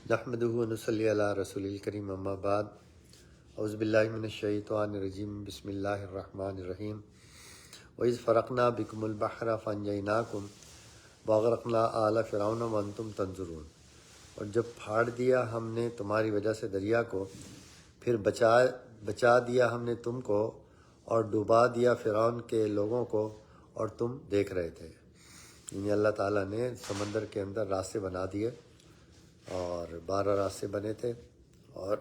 نحمدہ و نصلی علی رسول الکریم اما بعد اعوذ باللہ من الشیطان الرجیم بسم اللہ الرحمن الرحیم وَإِذْ فَرَقْنَا بِكُمُ الْبَحْرَ فَأَنْجَيْنَاكُمْ وَأَغْرَقْنَا آلَ فِرْعَوْنَ وَأَنْتُمْ تَنظُرُونَ۔ اور جب پھاڑ دیا ہم نے تمہاری وجہ سے دریا کو، پھر بچا دیا ہم نے تم کو اور ڈوبا دیا فرعون کے لوگوں کو اور تم دیکھ رہے تھے۔ یعنی اللہ تعالیٰ نے سمندر کے اندر راستے بنا دیے اور 12 راستے بنے تھے، اور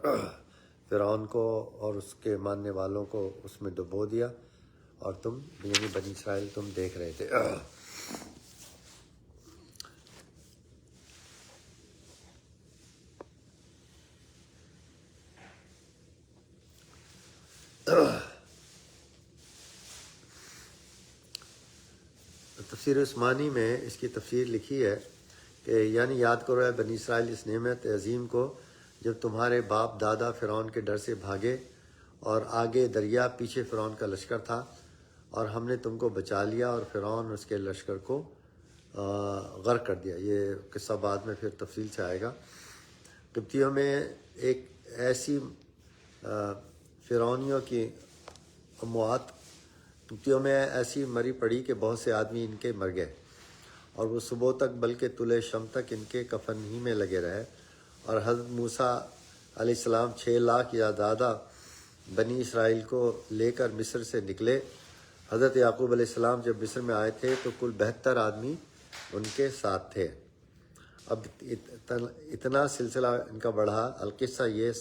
فرعون کو اور اس کے ماننے والوں کو اس میں ڈبو دیا، اور تم یعنی بنی اسرائیل تم دیکھ رہے تھے۔ تفسیر عثمانی میں اس کی تفسیر لکھی ہے کہ یعنی یاد کرو اے بنی اسرائیل اس نعمت عظیم کو جب تمہارے باپ دادا فرعون کے ڈر سے بھاگے اور آگے دریا پیچھے فرعون کا لشکر تھا، اور ہم نے تم کو بچا لیا اور فرعون اور اس کے لشکر کو غرق کر دیا۔ یہ قصہ بعد میں پھر تفصیل سے آئے گا۔ قبطیوں میں ایک ایسی فرعونیوں کی اموات قبطیوں میں ایسی مری پڑی کہ بہت سے آدمی ان کے مر گئے، اور وہ صبح تک بلکہ طلوع شم تک ان کے کفن ہی میں لگے رہے، اور حضرت موسیٰ علیہ السلام 6 لاکھ یا زیادہ بنی اسرائیل کو لے کر مصر سے نکلے۔ حضرت یعقوب علیہ السلام جب مصر میں آئے تھے تو کل 72 آدمی ان کے ساتھ تھے۔ اب اتنا سلسلہ ان کا بڑھا، القصہ یہ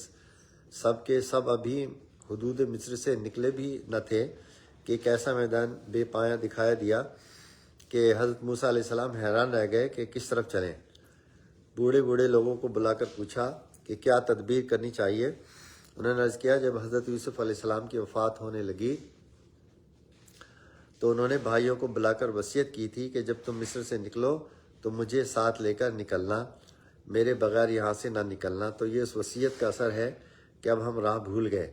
سب کے سب ابھی حدود مصر سے نکلے بھی نہ تھے کہ ایک ایسا میدان بے پایاں دکھایا دیا کہ حضرت موسیٰ علیہ السلام حیران رہ گئے کہ کس طرف چلیں۔ بوڑھے لوگوں کو بلا کر پوچھا کہ کیا تدبیر کرنی چاہیے۔ انہوں نے عرض کیا جب حضرت یوسف علیہ السلام کی وفات ہونے لگی تو انہوں نے بھائیوں کو بلا کر وصیت کی تھی کہ جب تم مصر سے نکلو تو مجھے ساتھ لے کر نکلنا، میرے بغیر یہاں سے نہ نکلنا۔ تو یہ اس وصیت کا اثر ہے کہ اب ہم راہ بھول گئے،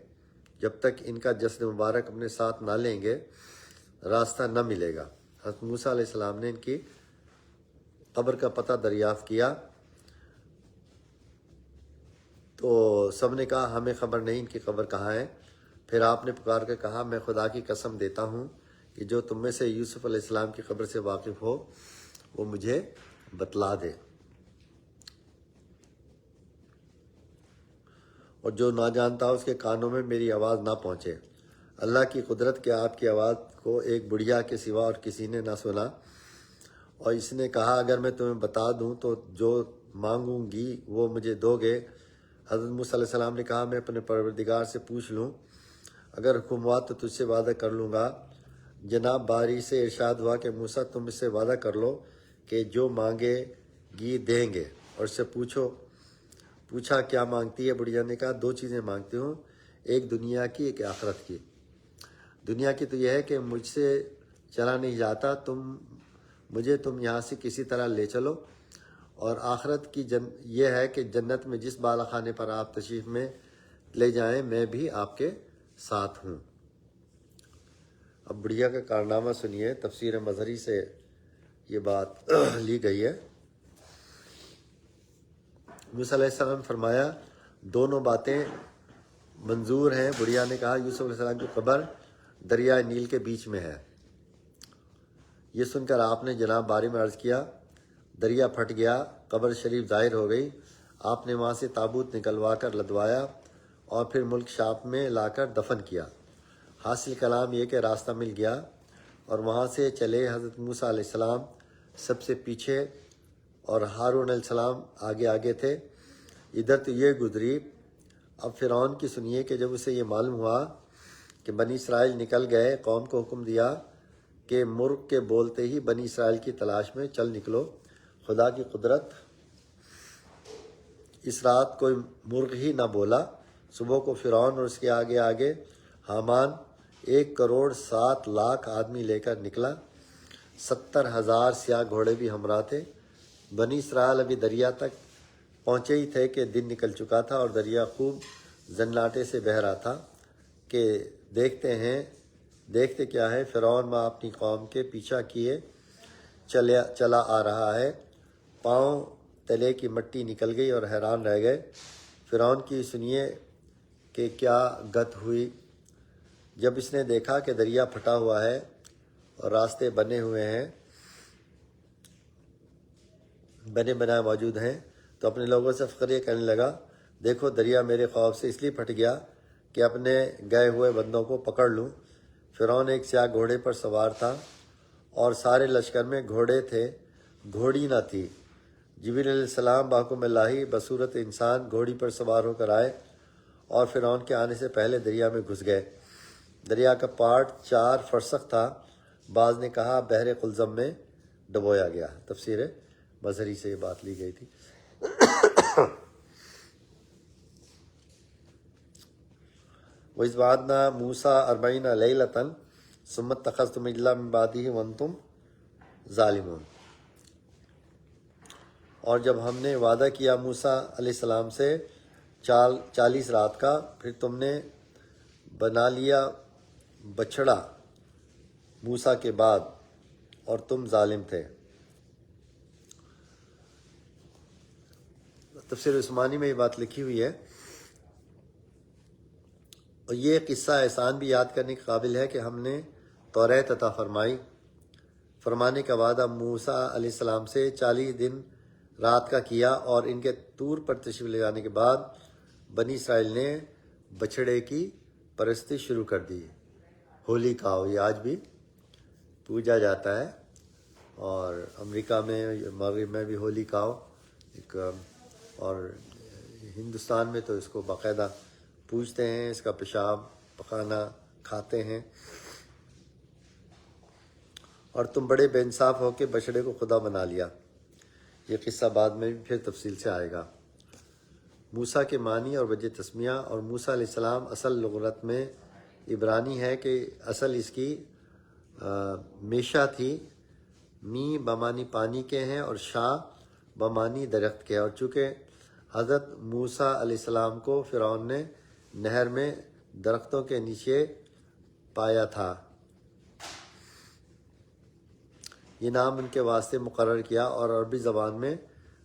جب تک ان کا جسد مبارک اپنے ساتھ نہ لیں گے راستہ نہ ملے گا۔ حضرت موسیٰ علیہ السلام نے ان کی قبر کا پتہ دریافت کیا تو سب نے کہا ہمیں خبر نہیں ان کی قبر کہاں ہے۔ پھر آپ نے پکار کر کہا میں خدا کی قسم دیتا ہوں کہ جو تم میں سے یوسف علیہ السلام کی قبر سے واقف ہو وہ مجھے بتلا دے، اور جو نہ جانتا اس کے کانوں میں میری آواز نہ پہنچے۔ اللہ کی قدرت کہ آپ کی آواز کو ایک بڑھیا کے سوا اور کسی نے نہ سنا۔ اور اس نے کہا اگر میں تمہیں بتا دوں تو جو مانگوں گی وہ مجھے دو گے۔ حضرت موسیٰ علیہ السلام نے کہا میں اپنے پروردگار سے پوچھ لوں، اگر حکم ہوا تو تجھ سے وعدہ کر لوں گا۔ جناب باری سے ارشاد ہوا کہ موسیٰ تم اس سے وعدہ کر لو کہ جو مانگے گی دیں گے، اور اس سے پوچھا کیا مانگتی ہے؟ بڑھیا نے کہا 2 چیزیں مانگتی ہوں، ایک دنیا کی ایک آخرت کی۔ دنیا کی تو یہ ہے کہ مجھ سے چلا نہیں جاتا، مجھے تم یہاں سے کسی طرح لے چلو، اور آخرت کی یہ ہے کہ جنت میں جس بالا خانے پر آپ تشریف میں لے جائیں میں بھی آپ کے ساتھ ہوں۔ اب بڑھیا کا کارنامہ سنیے، تفسیر مظہری سے یہ بات لی گئی ہے۔ موسیٰ علیہ السلام نے فرمایا 2 باتیں منظور ہیں۔ بڑھیا نے کہا یوسف علیہ السلام کی قبر دریائے نیل کے بیچ میں ہے۔ یہ سن کر آپ نے جناب باری میں عرض کیا، دریا پھٹ گیا، قبر شریف ظاہر ہو گئی۔ آپ نے وہاں سے تابوت نکلوا کر لدوایا اور پھر ملک شاپ میں لا کر دفن کیا۔ حاصل کلام یہ کہ راستہ مل گیا، اور وہاں سے چلے۔ حضرت موسیٰ علیہ السلام سب سے پیچھے اور ہارون علیہ السلام آگے تھے۔ ادھر تو یہ گزری۔ اب فرعون کی سنیے کہ جب اسے یہ معلوم ہوا کہ بنی اسرائیل نکل گئے، قوم کو حکم دیا کہ مرغ کے بولتے ہی بنی اسرائیل کی تلاش میں چل نکلو۔ خدا کی قدرت، اس رات کوئی مرغ ہی نہ بولا۔ صبح کو فرعون اور اس کے آگے حامان 1,07,00,000 آدمی لے کر نکلا۔ 70,000 سیاہ گھوڑے بھی ہمراہ تھے۔ بنی اسرائیل ابھی دریا تک پہنچے ہی تھے کہ دن نکل چکا تھا، اور دریا خوب زناٹے سے بہہ رہا تھا کہ دیکھتے کیا ہے، فرعون وہاں اپنی قوم کے پیچھا کیے چلا آ رہا ہے، پاؤں تلے کی مٹی نکل گئی اور حیران رہ گئے۔ فرعون کی سنیے کہ کیا گت ہوئی۔ جب اس نے دیکھا کہ دریا پھٹا ہوا ہے اور راستے بنے ہوئے ہیں، بنے بنائے موجود ہیں، تو اپنے لوگوں سے فخریہ کرنے لگا، دیکھو دریا میرے خوف سے اس لیے پھٹ گیا کہ اپنے گئے ہوئے بندوں کو پکڑ لوں۔ فرعون ایک سیاہ گھوڑے پر سوار تھا اور سارے لشکر میں گھوڑے تھے، گھوڑی نہ تھی۔ جبریل علیہ السلام بحکم اللہ بصورت انسان گھوڑی پر سوار ہو کر آئے اور فرعون کے آنے سے پہلے دریا میں گھس گئے۔ دریا کا پاٹ 4 فرسخ تھا، بعض نے کہا بحر قلزم میں ڈبویا گیا۔ تفسیر مظہری سے یہ بات لی گئی تھی۔ وَإِذْ وَعَدْنَا مُوسَىٰ 40 لَيْلَةً ثُمَّ اتَّخَذْتُمُ الْعِجْلَ مِن بَعْدِهِ وَأَنْتُمْ ظَالِمُونَ۔ اور جب ہم نے وعدہ کیا موسیٰ علیہ السلام سے 40 رات کا، پھر تم نے بنا لیا بچھڑا موسیٰ کے بعد اور تم ظالم تھے۔ تفسیر عثمانی میں یہ بات لکھی ہوئی ہے، اور یہ قصہ احسان بھی یاد کرنے کے قابل ہے کہ ہم نے توریت عطا فرمانے کا وعدہ موسیٰ علیہ السلام سے 40 دن رات کا کیا، اور ان کے طور پر تشریف لے جانے کے بعد بنی اسرائیل نے بچھڑے کی پرستی شروع کر دی۔ ہولی کاؤ یہ آج بھی پوجا جاتا ہے، اور امریکہ میں مغرب میں بھی ہولی کاؤ ایک، اور ہندوستان میں تو اس کو باقاعدہ پوجتے ہیں، اس کا پیشاب پخانہ کھاتے ہیں۔ اور تم بڑے بے انصاف ہو کے بچڑے کو خدا بنا لیا۔ یہ قصہ بعد میں بھی پھر تفصیل سے آئے گا۔ موسیٰ کے معنی اور وجہ تسمیہ، اور موسیٰ علیہ السلام اصل لغت میں عبرانی ہے کہ اصل اس کی میشا تھی۔ می بمانی پانی کے ہیں اور شا بمانی درخت کے، اور چونکہ حضرت موسیٰ علیہ السلام کو فرعون نے نہر میں درختوں کے نیچے پایا تھا، یہ نام ان کے واسطے مقرر کیا، اور عربی زبان میں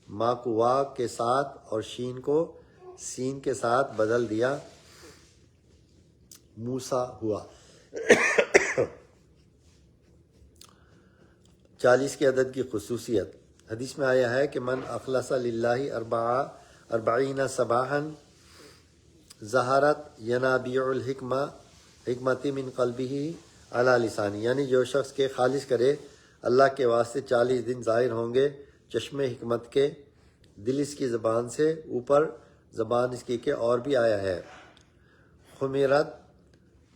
ما کو وا کے ساتھ اور شین کو سین کے ساتھ بدل دیا، موسیٰ ہوا۔ 40 کے عدد کی خصوصیت، حدیث میں آیا ہے کہ من اخلص للہ 40 صباحا ظہرت ینابیع الحکمت من قلبہ علی لسانی، یعنی جو شخص کے خالص کرے اللہ کے واسطے 40 دن ظاہر ہوں گے چشمے حکمت کے دل اس کی زبان سے، اوپر زبان اس کی کہ اور بھی آیا ہے خمیرت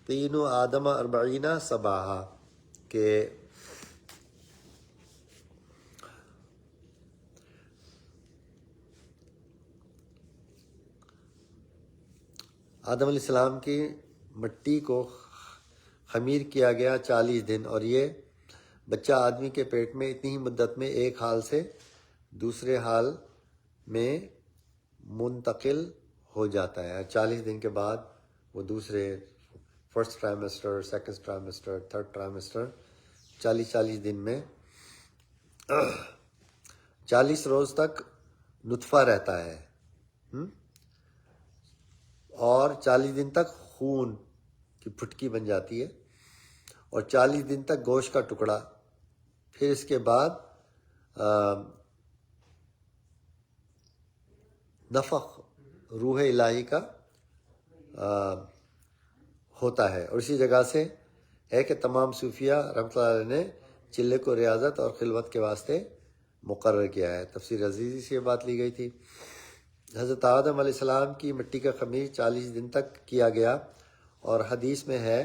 تین آدم 40 صباحا، کہ آدم علیہ السلام کی مٹی کو خمیر کیا گیا 40 دن، اور یہ بچہ آدمی کے پیٹ میں اتنی ہی مدت میں ایک حال سے دوسرے حال میں منتقل ہو جاتا ہے۔ 40 دن کے بعد وہ دوسرے فرسٹ ٹرائمیسٹر، سیکنڈ ٹرائمیسٹر، تھرڈ ٹرائمیسٹر، 40 دن میں 40 روز تک نطفہ رہتا ہے، اور 40 دن تک خون کی پھٹکی بن جاتی ہے، اور 40 دن تک گوشت کا ٹکڑا، پھر اس کے بعد نفخ روح الہی کا ہوتا ہے۔ اور اسی جگہ سے ہے کہ تمام صوفیہ رحمۃ اللہ علیہ نے چلے کو ریاضت اور خلوت کے واسطے مقرر کیا ہے۔ تفسیر عزیزی سے یہ بات لی گئی تھی۔ حضرت آدم علیہ السلام کی مٹی کا خمیر 40 دن تک کیا گیا، اور حدیث میں ہے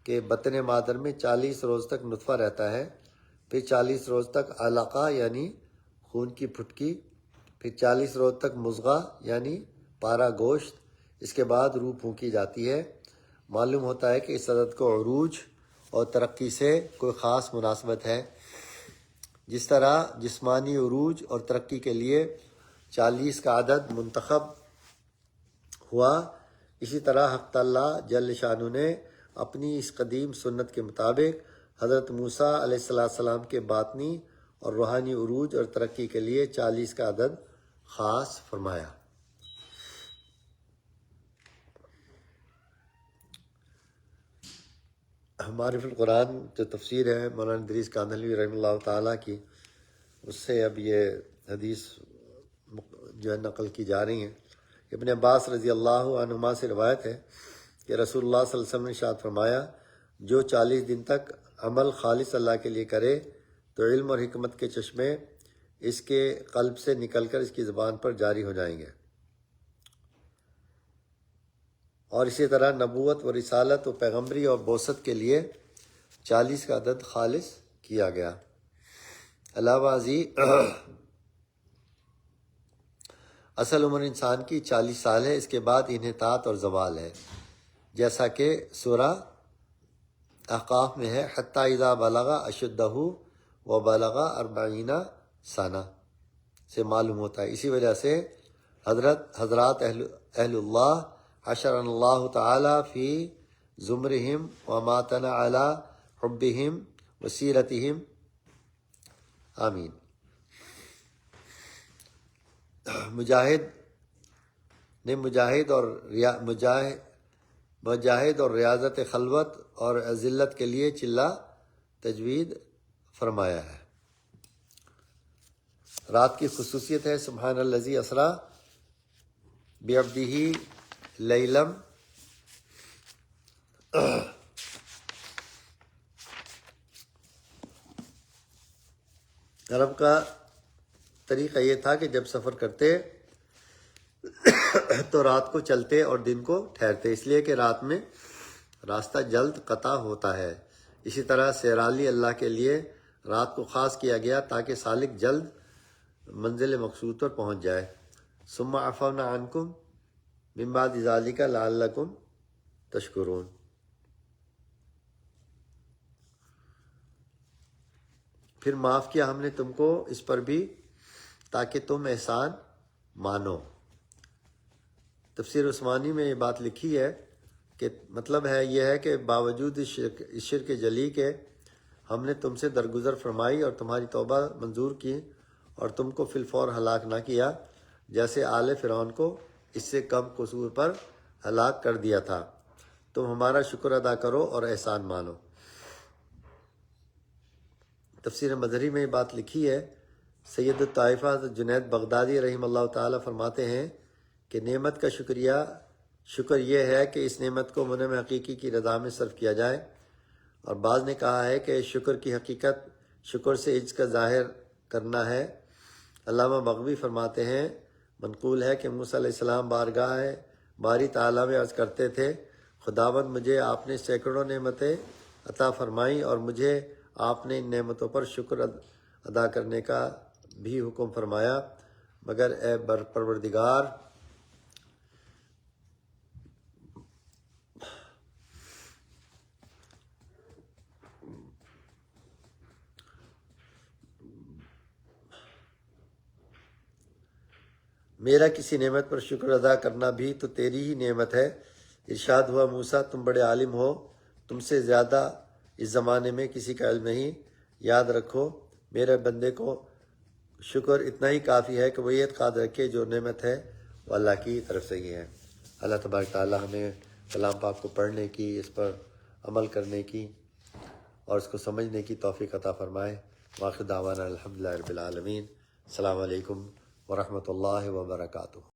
کہ بطن مادر میں 40 روز تک نطفہ رہتا ہے، پھر 40 روز تک علقہ یعنی خون کی پھٹکی، پھر 40 روز تک مضغہ یعنی پارا گوشت، اس کے بعد روح پھونکی جاتی ہے۔ معلوم ہوتا ہے کہ اس عدد کو عروج اور ترقی سے کوئی خاص مناسبت ہے۔ جس طرح جسمانی عروج اور ترقی کے لیے 40 کا عدد منتخب ہوا، اسی طرح حق اللہ جل شانہ نے اپنی اس قدیم سنت کے مطابق حضرت موسیٰ علیہ السلام کے باطنی اور روحانی عروج اور ترقی کے لیے 40 کا عدد خاص فرمایا۔ معرف القرآن جو تفسیر ہے مولانا ادریس کاندھلوی رحمہ اللہ تعالیٰ کی، اس سے اب یہ حدیث جو ہے نقل کی جا رہی ہیں۔ ابن عباس رضی اللہ عنہما سے روایت ہے کہ رسول اللہ صلی اللہ علیہ وسلم نے ارشاد فرمایا، جو 40 دن تک عمل خالص اللہ کے لیے کرے تو علم اور حکمت کے چشمے اس کے قلب سے نکل کر اس کی زبان پر جاری ہو جائیں گے، اور اسی طرح نبوت و رسالت و پیغمبری اور بعثت کے لیے 40 کا عدد خالص کیا گیا۔ علاوہ ازیں اصل عمر انسان کی 40 سال ہے، اس کے بعد انحطاط اور زوال ہے، جیسا کہ سورہ احقاف میں ہے، حتی اذا بلغ اشدہ و بلغ 40 سنہ سے معلوم ہوتا ہے۔ اسی وجہ سے حضرات اہل اللہ حشرن اللہ تعالی فی زمرہم وماتنا علی حبہم وسیرتہم، آمین۔ مجاہد اور ریاضت خلوت اور ذلت کے لیے چلہ تجوید فرمایا ہے۔ رات کی خصوصیت ہے سبحان الذی اسریٰ بعبدہ لیلاً، عرب کا طریقہ یہ تھا کہ جب سفر کرتے تو رات کو چلتے اور دن کو ٹھہرتے، اس لیے کہ رات میں راستہ جلد قطع ہوتا ہے۔ اسی طرح سیرالی اللہ کے لیے رات کو خاص کیا گیا تاکہ سالک جلد منزل مقصود پر پہنچ جائے۔ ثم عفونا عنکم من بعد ذلک لعلکم تشکرون۔ پھر معاف کیا ہم نے تم کو اس پر بھی تاکہ تم احسان مانو۔ تفسیر عثمانی میں یہ بات لکھی ہے کہ مطلب ہے یہ ہے کہ باوجود اس شرک جلی کے ہم نے تم سے درگزر فرمائی اور تمہاری توبہ منظور کی اور تم کو فی الفور ہلاک نہ کیا، جیسے آل فرعون کو اس سے کم قصور پر ہلاک کر دیا تھا۔ تم ہمارا شکر ادا کرو اور احسان مانو۔ تفسیر مظہری میں یہ بات لکھی ہے، سید الطائفہ جنید بغدادی رحمہ اللہ تعالی فرماتے ہیں کہ نعمت کا شکر یہ ہے کہ اس نعمت کو منعم حقیقی کی رضا میں صرف کیا جائے، اور بعض نے کہا ہے کہ شکر کی حقیقت شکر سے عجز کا ظاہر کرنا ہے۔ علامہ بغوی فرماتے ہیں، منقول ہے کہ موسیٰ علیہ السلام بارگاہ باری تعالیٰ میں عرض کرتے تھے، خداوند مجھے آپ نے سینکڑوں نعمتیں عطا فرمائیں اور مجھے آپ نے ان نعمتوں پر شکر ادا کرنے کا بھی حکم فرمایا، مگر اے پروردگار میرا کسی نعمت پر شکر ادا کرنا بھی تو تیری ہی نعمت ہے۔ ارشاد ہوا، موسیٰ تم بڑے عالم ہو، تم سے زیادہ اس زمانے میں کسی کا علم نہیں، یاد رکھو میرے بندے کو شکر اتنا ہی کافی ہے کہ وہ یہ اعتقاد رکھے جو نعمت ہے وہ اللہ کی طرف سے ہی ہے۔ اللہ تبارک تعالیٰ ہمیں کلام پاک کو پڑھنے کی، اس پر عمل کرنے کی اور اس کو سمجھنے کی توفیق عطا فرمائے۔ وآخر دعوانا الحمدللہ رب العالمین۔ السلام علیکم ورحمۃ اللہ وبرکاتہ۔